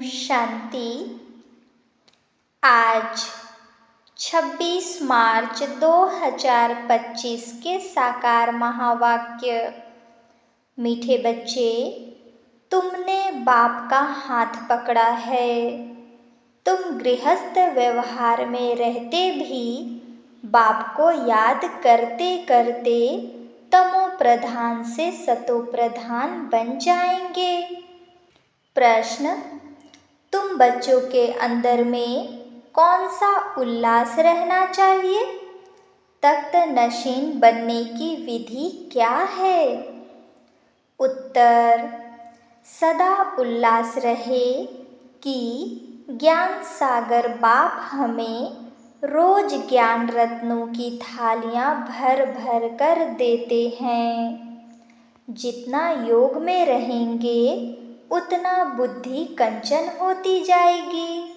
शांति। आज 26 मार्च 2025 के साकार महावाक्य। मीठे बच्चे, तुमने बाप का हाथ पकड़ा है। तुम गृहस्थ व्यवहार में रहते भी बाप को याद करते करते तमो प्रधान से सतो प्रधान बन जाएंगे। प्रश्न: तुम बच्चों के अंदर में कौन सा उल्लास रहना चाहिए? तख्त नशीन बनने की विधि क्या है? उत्तर: सदा उल्लास रहे कि ज्ञान सागर बाप हमें रोज ज्ञान रत्नों की थालियां भर भर कर देते हैं। जितना योग में रहेंगे उतना बुद्धि कंचन होती जाएगी।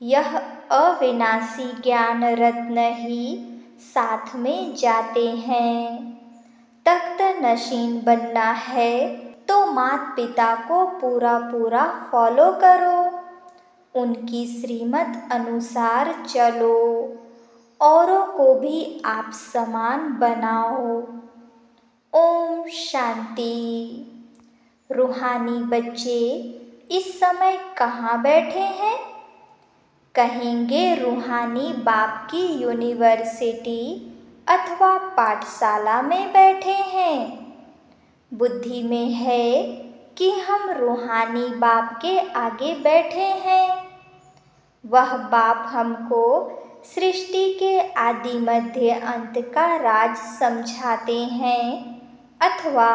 यह अविनाशी ज्ञान रत्न ही साथ में जाते हैं। तख्त नशीन बनना है तो माता पिता को पूरा पूरा फॉलो करो, उनकी श्रीमत अनुसार चलो, औरों को भी आप समान बनाओ। ओम शांति। रूहानी बच्चे इस समय कहाँ बैठे हैं? कहेंगे रूहानी बाप की यूनिवर्सिटी अथवा पाठशाला में बैठे हैं। बुद्धि में है कि हम रूहानी बाप के आगे बैठे हैं। वह बाप हमको सृष्टि के आदि मध्य अंत का राज समझाते हैं, अथवा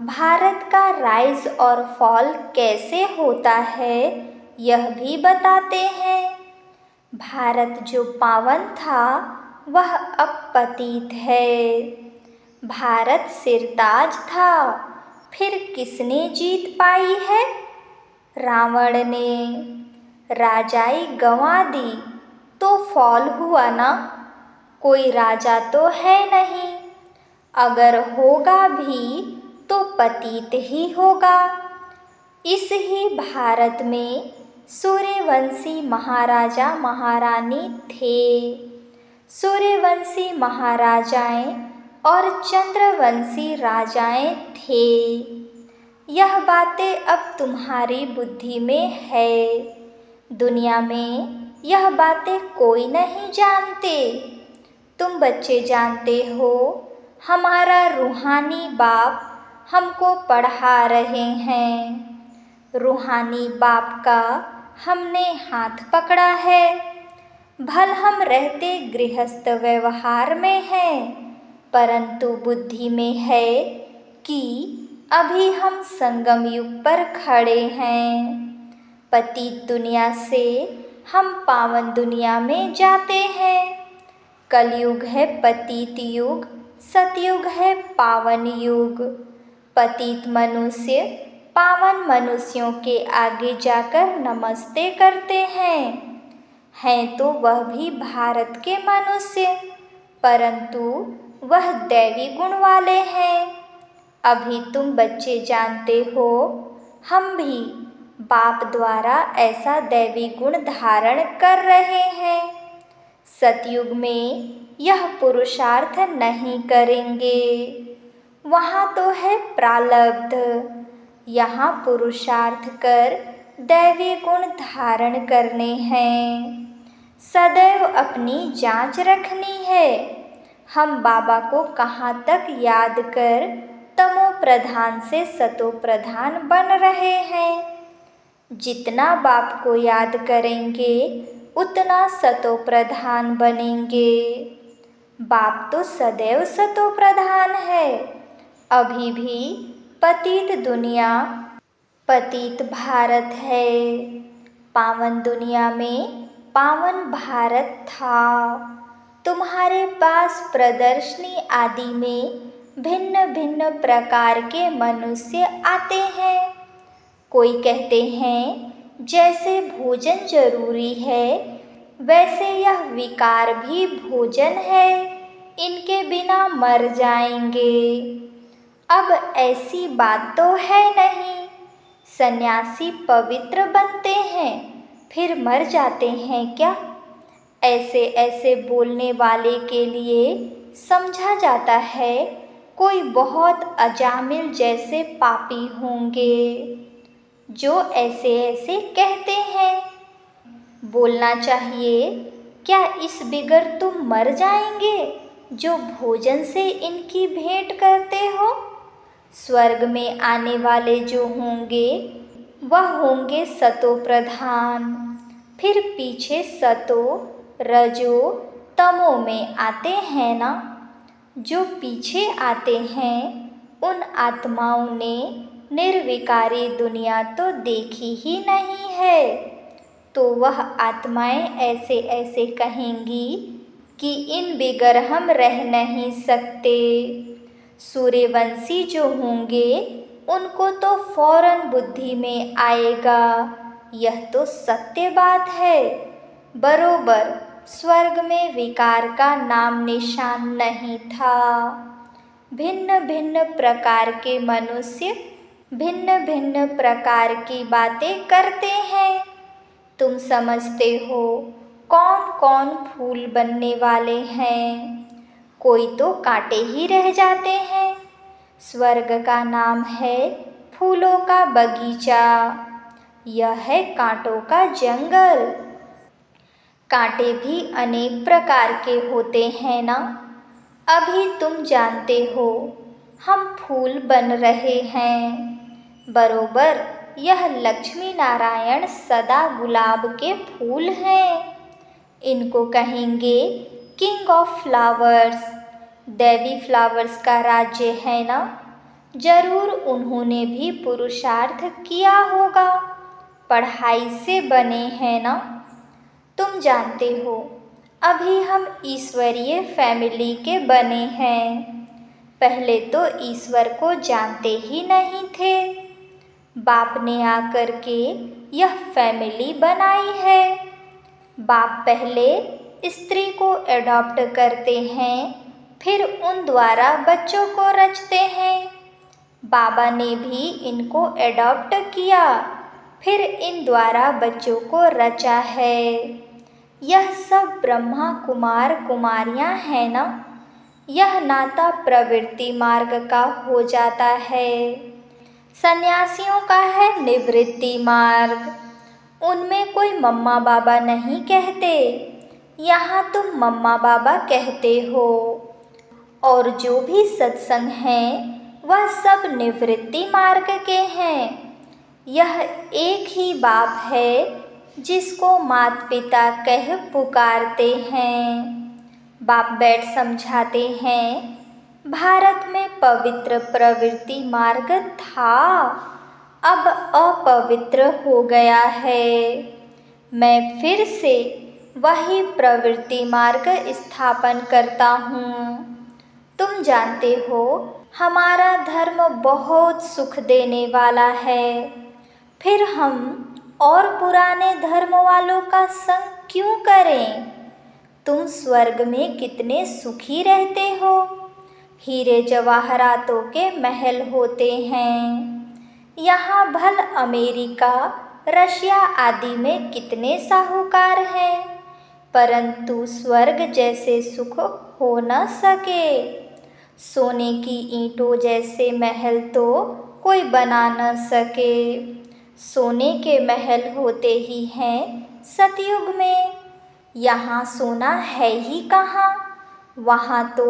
भारत का राइज और फॉल कैसे होता है यह भी बताते हैं। भारत जो पावन था वह अब पतित है। भारत सिरताज था, फिर किसने जीत पाई है? रावण ने। राजाई गंवा दी तो फॉल हुआ ना, कोई राजा तो है नहीं। अगर होगा भी तो पतित ही होगा। इस ही भारत में सूर्यवंशी महाराजा महारानी थे। सूर्यवंशी महाराजाएं और चंद्रवंशी राजाएं थे। यह बातें अब तुम्हारी बुद्धि में है। दुनिया में यह बातें कोई नहीं जानते। तुम बच्चे जानते हो। हमारा रूहानी बाप हमको पढ़ा रहे हैं। रूहानी बाप का हमने हाथ पकड़ा है। भल हम रहते गृहस्थ व्यवहार में हैं, परंतु बुद्धि में है कि अभी हम संगम युग पर खड़े हैं। पतित दुनिया से हम पावन दुनिया में जाते हैं। कलयुग है पतित युग, सतयुग है पावन युग। पतित मनुष्य पावन मनुष्यों के आगे जाकर नमस्ते करते हैं तो वह भी भारत के मनुष्य, परंतु वह दैवी गुण वाले हैं। अभी तुम बच्चे जानते हो, हम भी बाप द्वारा ऐसा दैवी गुण धारण कर रहे हैं। सतयुग में यह पुरुषार्थ नहीं करेंगे, वहाँ तो है प्रारब्ध। यहाँ पुरुषार्थ कर दैवी गुण धारण करने हैं। सदैव अपनी जांच रखनी है। हम बाबा को कहाँ तक याद कर तमो प्रधान से सतो प्रधान बन रहे हैं। जितना बाप को याद करेंगे उतना सतो प्रधान बनेंगे। बाप तो सदैव सतो प्रधान है। अभी भी पतित दुनिया, पतित भारत है। पावन दुनिया में पावन भारत था। तुम्हारे पास प्रदर्शनी आदि में भिन्न भिन्न प्रकार के मनुष्य आते हैं। कोई कहते हैं जैसे भोजन जरूरी है वैसे यह विकार भी भोजन है, इनके बिना मर जाएंगे। अब ऐसी बात तो है नहीं। सन्यासी पवित्र बनते हैं फिर मर जाते हैं क्या? ऐसे ऐसे बोलने वाले के लिए समझा जाता है कोई बहुत अजामिल जैसे पापी होंगे जो ऐसे ऐसे कहते हैं। बोलना चाहिए, क्या इस बिगर तुम मर जाएंगे जो भोजन से इनकी भेंट करते हो? स्वर्ग में आने वाले जो होंगे वह होंगे सतो प्रधान, फिर पीछे सतो रजो तमो में आते हैं ना। जो पीछे आते हैं उन आत्माओं ने निर्विकारी दुनिया तो देखी ही नहीं है, तो वह आत्माएं ऐसे ऐसे कहेंगी कि इन बिगर हम रह नहीं सकते। सूर्यवंशी जो होंगे उनको तो फौरन बुद्धि में आएगा, यह तो सत्य बात है। बरोबर स्वर्ग में विकार का नाम निशान नहीं था। भिन्न भिन्न प्रकार के मनुष्य भिन्न भिन्न प्रकार की बातें करते हैं। तुम समझते हो कौन कौन फूल बनने वाले हैं? कोई तो कांटे ही रह जाते हैं। स्वर्ग का नाम है फूलों का बगीचा, यह है कांटों का जंगल। कांटे भी अनेक प्रकार के होते हैं ना। अभी तुम जानते हो हम फूल बन रहे हैं। बरोबर यह लक्ष्मी नारायण सदा गुलाब के फूल हैं। इनको कहेंगे king of flowers. Devi flowers का राज्य है ना। जरूर उन्होंने भी पुरुषार्थ किया होगा, पढ़ाई से बने हैं ना। तुम जानते हो अभी हम ईश्वरीय फैमिली के बने हैं। पहले तो ईश्वर को जानते ही नहीं थे। बाप ने आकर के यह फैमिली बनाई है। बाप पहले स्त्री को एडॉप्ट करते हैं, फिर उन द्वारा बच्चों को रचते हैं। बाबा ने भी इनको एडॉप्ट किया, फिर इन द्वारा बच्चों को रचा है। यह सब ब्रह्मा कुमार कुमारियां हैं ना। यह नाता प्रवृत्ति मार्ग का हो जाता है। सन्यासियों का है निवृत्ति मार्ग। उनमें कोई मम्मा बाबा नहीं कहते, यहाँ तुम मम्मा बाबा कहते हो। और जो भी सत्संग हैं वह सब निवृत्ति मार्ग के हैं। यह एक ही बाप है जिसको माता पिता कह पुकारते हैं। बाप बैठ समझाते हैं, भारत में पवित्र प्रवृत्ति मार्ग था, अब अपवित्र हो गया है। मैं फिर से वही प्रवृत्ति मार्ग स्थापन करता हूँ। तुम जानते हो हमारा धर्म बहुत सुख देने वाला है, फिर हम और पुराने धर्म वालों का संग क्यों करें? तुम स्वर्ग में कितने सुखी रहते हो। हीरे जवाहरातों के महल होते हैं। यहाँ भल अमेरिका रशिया आदि में कितने साहूकार हैं, परंतु स्वर्ग जैसे सुख हो न सके। सोने की ईंटों जैसे महल तो कोई बना न सके। सोने के महल होते ही हैं सतयुग में। यहाँ सोना है ही कहाँ, वहाँ तो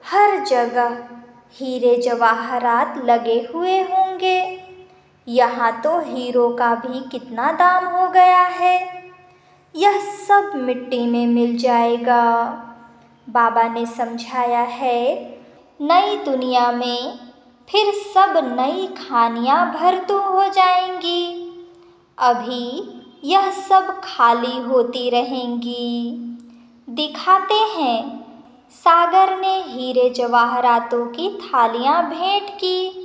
हर जगह हीरे जवाहरात लगे हुए होंगे। यहाँ तो हीरो का भी कितना दाम हो गया है। यह सब मिट्टी में मिल जाएगा। बाबा ने समझाया है, नई दुनिया में फिर सब नई खानियाँ भरतू हो जाएंगी। अभी यह सब खाली होती रहेंगी। दिखाते हैं सागर ने हीरे जवाहरातों की थालियाँ भेंट की।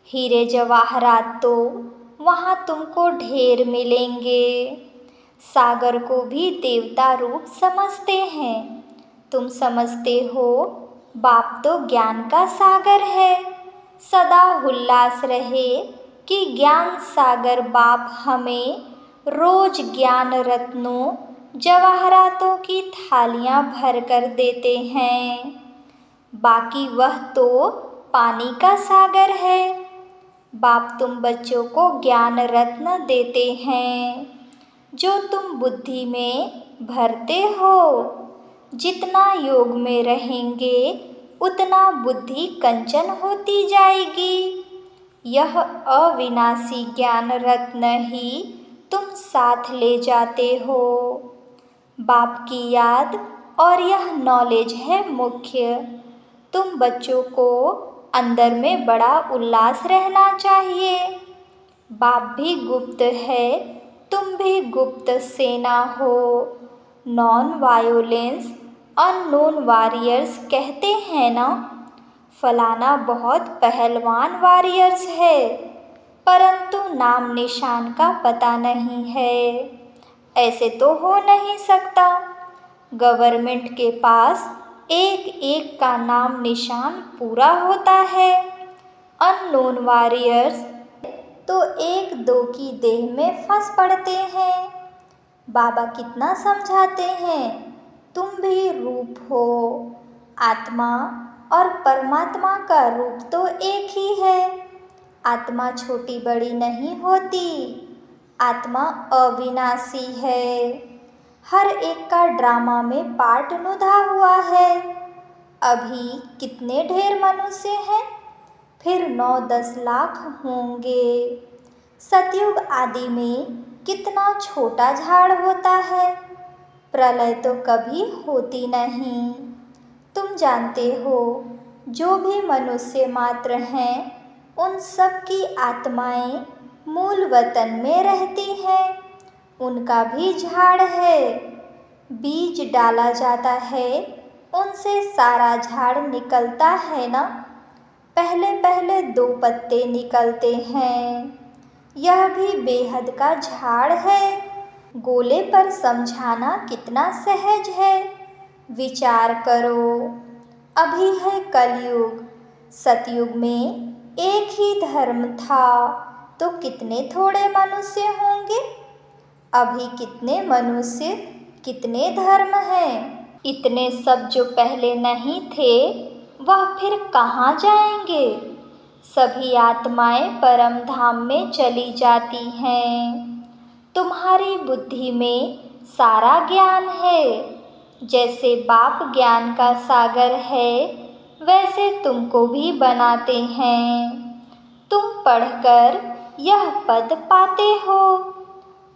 हीरे जवाहरात तो वहाँ तुमको ढेर मिलेंगे। सागर को भी देवता रूप समझते हैं। तुम समझते हो बाप तो ज्ञान का सागर है। सदा उल्लास रहे कि ज्ञान सागर बाप हमें रोज ज्ञान रत्नों जवाहरातों की थालियां भर कर देते हैं। बाकी वह तो पानी का सागर है। बाप तुम बच्चों को ज्ञान रत्न देते हैं जो तुम बुद्धि में भरते हो। जितना योग में रहेंगे उतना बुद्धि कंचन होती जाएगी। यह अविनाशी ज्ञान रत्न ही तुम साथ ले जाते हो। बाप की याद और यह नॉलेज है मुख्य। तुम बच्चों को अंदर में बड़ा उल्लास रहना चाहिए। बाप भी गुप्त है, तुम भी गुप्त सेना हो। नॉन वायोलेंस अननोन वॉरियर्स कहते हैं ना। फलाना बहुत पहलवान वॉरियर्स है, परंतु नाम निशान का पता नहीं है। ऐसे तो हो नहीं सकता। गवर्नमेंट के पास एक एक का नाम निशान पूरा होता है। अननोन वॉरियर्स तो एक दो की देह में फंस पड़ते हैं। बाबा कितना समझाते हैं, तुम भी रूप हो। आत्मा और परमात्मा का रूप तो एक ही है। आत्मा छोटी बड़ी नहीं होती, आत्मा अविनाशी है। हर एक का ड्रामा में पार्ट नुधा हुआ है। अभी कितने ढेर मनुष्य हैं, फिर 9-10 लाख होंगे। सतयुग आदि में कितना छोटा झाड़ होता है। प्रलय तो कभी होती नहीं। तुम जानते हो, जो भी मनुष्य मात्र हैं उन सब की आत्माएं मूल वतन में रहती हैं। उनका भी झाड़ है। बीज डाला जाता है, उनसे सारा झाड़ निकलता है ना। पहले पहले 2 पत्ते निकलते हैं। यह भी बेहद का झाड़ है। गोले पर समझाना कितना सहज है। विचार करो, अभी है कलयुग। सतयुग में एक ही धर्म था, तो कितने थोड़े मनुष्य होंगे। अभी कितने मनुष्य, कितने धर्म हैं। इतने सब जो पहले नहीं थे, वह फिर कहाँ जाएंगे। सभी आत्माएं परम धाम में चली जाती हैं। तुम्हारी बुद्धि में सारा ज्ञान है। जैसे बाप ज्ञान का सागर है, वैसे तुमको भी बनाते हैं। तुम पढ़कर यह पद पाते हो।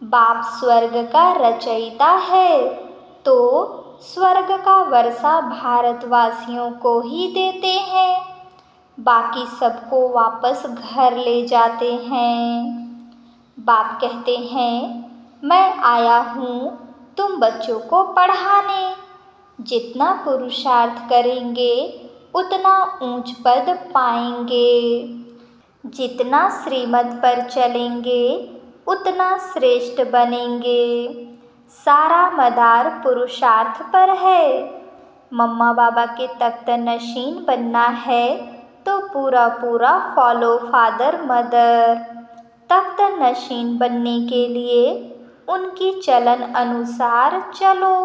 बाप स्वर्ग का रचयिता है, तो स्वर्ग का वर्षा भारतवासियों को ही देते हैं। बाकी सबको वापस घर ले जाते हैं। बाप कहते हैं, मैं आया हूँ तुम बच्चों को पढ़ाने। जितना पुरुषार्थ करेंगे उतना ऊंच पद पाएंगे। जितना श्रीमत पर चलेंगे उतना श्रेष्ठ बनेंगे। सारा मदार पुरुषार्थ पर है। मम्मा बाबा के तख्त नशीन बनना है तो पूरा पूरा फॉलो फादर मदर। तख्त नशीन बनने के लिए उनकी चलन अनुसार चलो,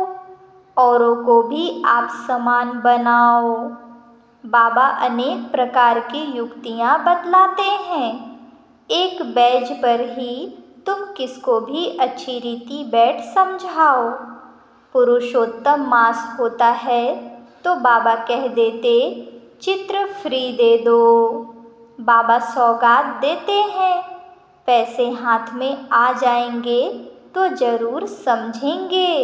औरों को भी आप समान बनाओ। बाबा अनेक प्रकार की युक्तियाँ बतलाते हैं। एक बैज पर ही तुम किसको भी अच्छी रीति बैठ समझाओ। पुरुषोत्तम मास होता है तो बाबा कह देते, चित्र फ्री दे दो। बाबा सौगात देते हैं। पैसे हाथ में आ जाएंगे तो ज़रूर समझेंगे।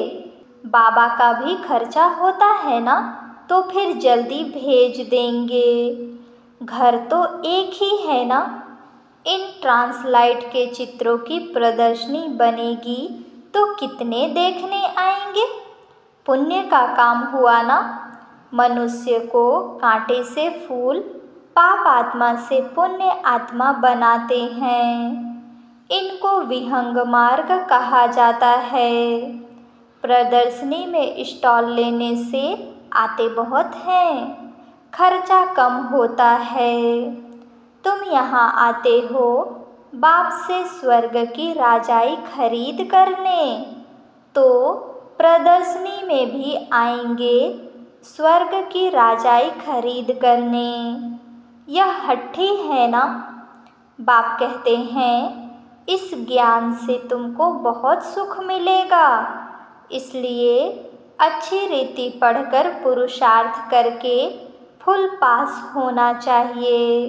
बाबा का भी खर्चा होता है ना, तो फिर जल्दी भेज देंगे। घर तो एक ही है ना। इन ट्रांसलाइट के चित्रों की प्रदर्शनी बनेगी तो कितने देखने आएंगे। पुण्य का काम हुआ ना। मनुष्य को कांटे से फूल, पाप आत्मा से पुण्य आत्मा बनाते हैं। इनको विहंग मार्ग कहा जाता है। प्रदर्शनी में स्टॉल लेने से आते बहुत हैं, खर्चा कम होता है। तुम यहाँ आते हो, बाप से स्वर्ग की राजाई खरीद करने, तो प्रदर्शनी में भी आएंगे स्वर्ग की राजाई खरीद करने। यह हठी है ना? बाप कहते हैं इस ज्ञान से तुमको बहुत सुख मिलेगा, इसलिए अच्छी रीति पढ़कर पुरुषार्थ करके फुल पास होना चाहिए।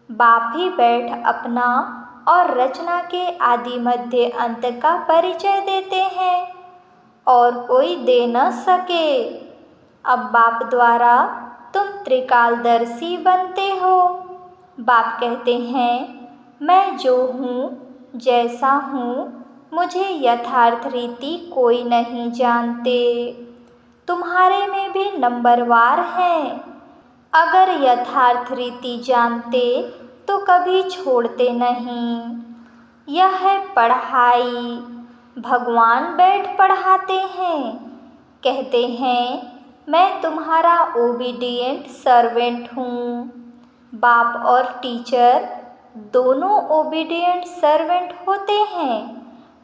बाप ही बैठ अपना और रचना के आदि मध्य अंत का परिचय देते हैं और कोई दे न सके। अब बाप द्वारा तुम त्रिकालदर्शी बनते हो। बाप कहते हैं मैं जो हूँ, जैसा हूँ, मुझे यथार्थ रीति कोई नहीं जानते। तुम्हारे में भी नंबरवार हैं। अगर यथार्थ रीति जानते तो कभी छोड़ते नहीं। यह है पढ़ाई, भगवान बैठ पढ़ाते हैं। कहते हैं मैं तुम्हारा ओबीडिएंट सर्वेंट हूँ। बाप और टीचर दोनों ओबीडिएंट सर्वेंट होते हैं।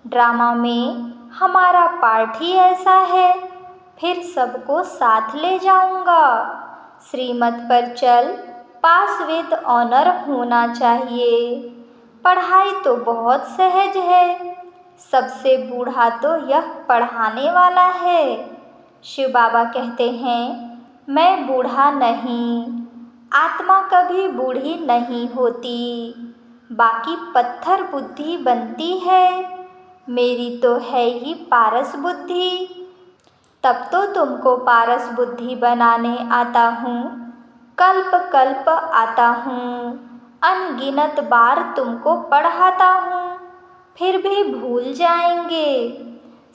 ड्रामा में हमारा पार्ट ही ऐसा है। फिर सबको साथ ले जाऊंगा। श्रीमत पर चल, पास विद ऑनर होना चाहिए। पढ़ाई तो बहुत सहज है। सबसे बूढ़ा तो यह पढ़ाने वाला है। शिव बाबा कहते हैं मैं बूढ़ा नहीं, आत्मा कभी बूढ़ी नहीं होती, बाकी पत्थर बुद्धि बनती है। मेरी तो है ही पारस बुद्धि। तब तो तुमको पारस बुद्धि बनाने आता हूँ। कल्प कल्प आता हूँ, अनगिनत बार तुमको पढ़ाता हूँ, फिर भी भूल जाएंगे।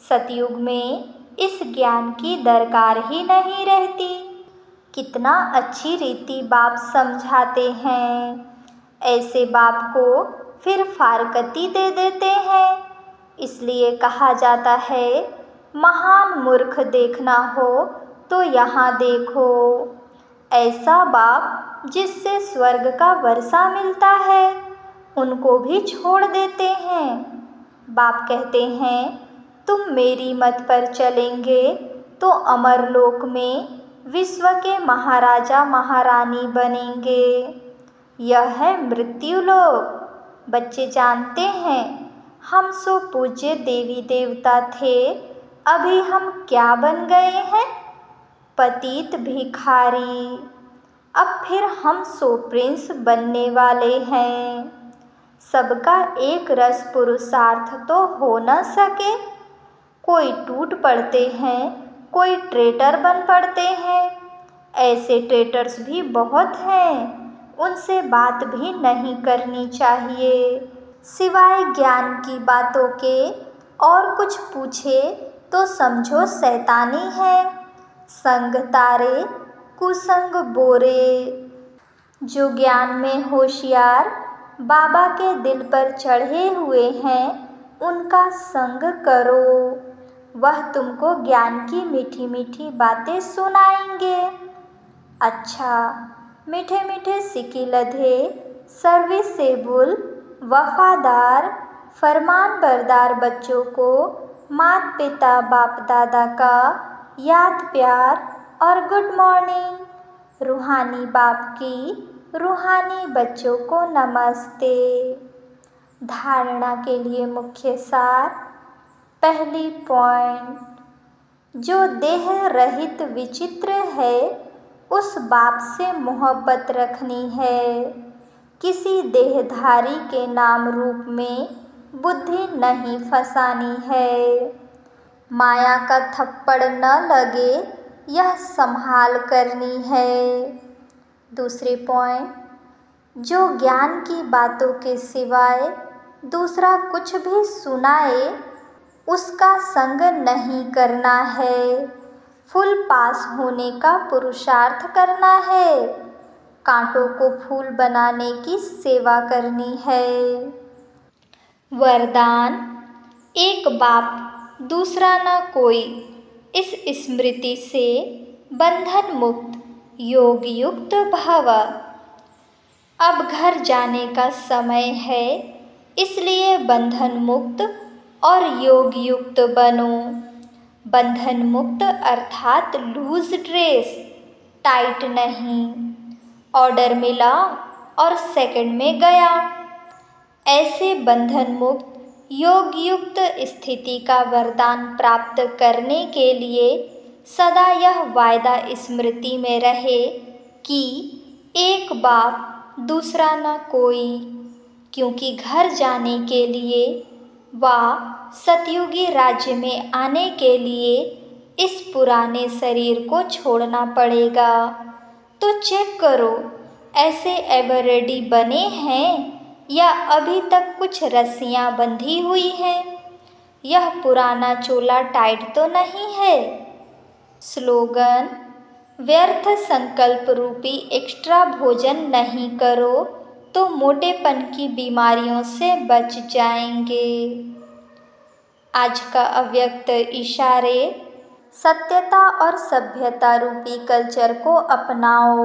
सतयुग में इस ज्ञान की दरकार ही नहीं रहती। कितना अच्छी रीति बाप समझाते हैं। ऐसे बाप को फिर फारकती दे देते हैं। इसलिए कहा जाता है महान मूर्ख देखना हो तो यहाँ देखो। ऐसा बाप जिससे स्वर्ग का वर्षा मिलता है, उनको भी छोड़ देते हैं। बाप कहते हैं तुम मेरी मत पर चलेंगे तो अमरलोक में विश्व के महाराजा महारानी बनेंगे। यह है मृत्युलोक। बच्चे जानते हैं हम सो पूज्य देवी देवता थे, अभी हम क्या बन गए हैं? पतित भिखारी। अब फिर हम सो प्रिंस बनने वाले हैं। सबका एक रस पुरुषार्थ तो हो न सके। कोई टूट पड़ते हैं, कोई ट्रेटर बन पड़ते हैं। ऐसे ट्रेटर्स भी बहुत हैं, उनसे बात भी नहीं करनी चाहिए। सिवाय ज्ञान की बातों के और कुछ पूछे तो समझो शैतानी है। संग तारे कुसंग बोरे। जो ज्ञान में होशियार बाबा के दिल पर चढ़े हुए हैं, उनका संग करो। वह तुमको ज्ञान की मीठी मीठी बातें सुनाएंगे। अच्छा, मीठे मीठे सिकी लधे, सर्विसेबल, वफादार, फरमान बरदार बच्चों को माता पिता बाप दादा का याद प्यार और गुड मॉर्निंग। रूहानी बाप की रूहानी बच्चों को नमस्ते। धारणा के लिए मुख्य सार। पहली पॉइंट, जो देह रहित विचित्र है उस बाप से मोहब्बत रखनी है। किसी देहधारी के नाम रूप में बुद्धि नहीं फंसानी है। माया का थप्पड़ न लगे, यह संभाल करनी है। दूसरी पॉइंट, जो ज्ञान की बातों के सिवाय दूसरा कुछ भी सुनाए उसका संग नहीं करना है। फुल पास होने का पुरुषार्थ करना है। कांटों को फूल बनाने की सेवा करनी है। वरदान। एक बाप दूसरा न कोई, इस स्मृति से बंधन मुक्त योग युक्त भव। अब घर जाने का समय है। इसलिए बंधन मुक्त और योग युक्त बनो। बंधन मुक्त अर्थात लूज ड्रेस, टाइट नहीं। ऑर्डर मिला और सेकंड में गया। ऐसे बंधन मुक्त योग युक्त स्थिति का वरदान प्राप्त करने के लिए सदा यह वायदा स्मृति में रहे कि एक बाप दूसरा न कोई, क्योंकि घर जाने के लिए व सतयुगी राज्य में आने के लिए इस पुराने शरीर को छोड़ना पड़ेगा। तो चेक करो, ऐसे एवर रेडी बने हैं या अभी तक कुछ रस्सियां बंधी हुई हैं? यह पुराना चोला टाइट तो नहीं है? स्लोगन: व्यर्थ संकल्प रूपी एक्स्ट्रा भोजन नहीं करो तो मोटेपन की बीमारियों से बच जाएंगे। आज का अव्यक्त इशारे: सत्यता और सभ्यता रूपी कल्चर को अपनाओ।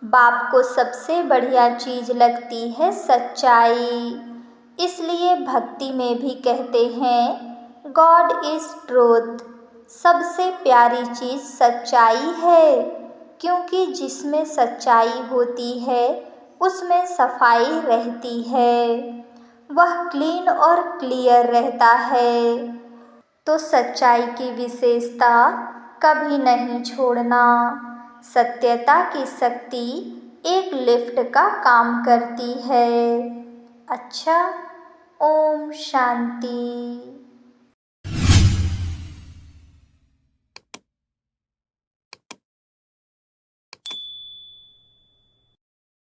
बाप को सबसे बढ़िया चीज लगती है सच्चाई, इसलिए भक्ति में भी कहते हैं गॉड इज ट्रूथ। सबसे प्यारी चीज सच्चाई है, क्योंकि जिसमें सच्चाई होती है उसमें सफाई रहती है, वह क्लीन और क्लियर रहता है। तो सच्चाई की विशेषता कभी नहीं छोड़ना। सत्यता की शक्ति एक लिफ्ट का काम करती है। अच्छा, ओम शांति।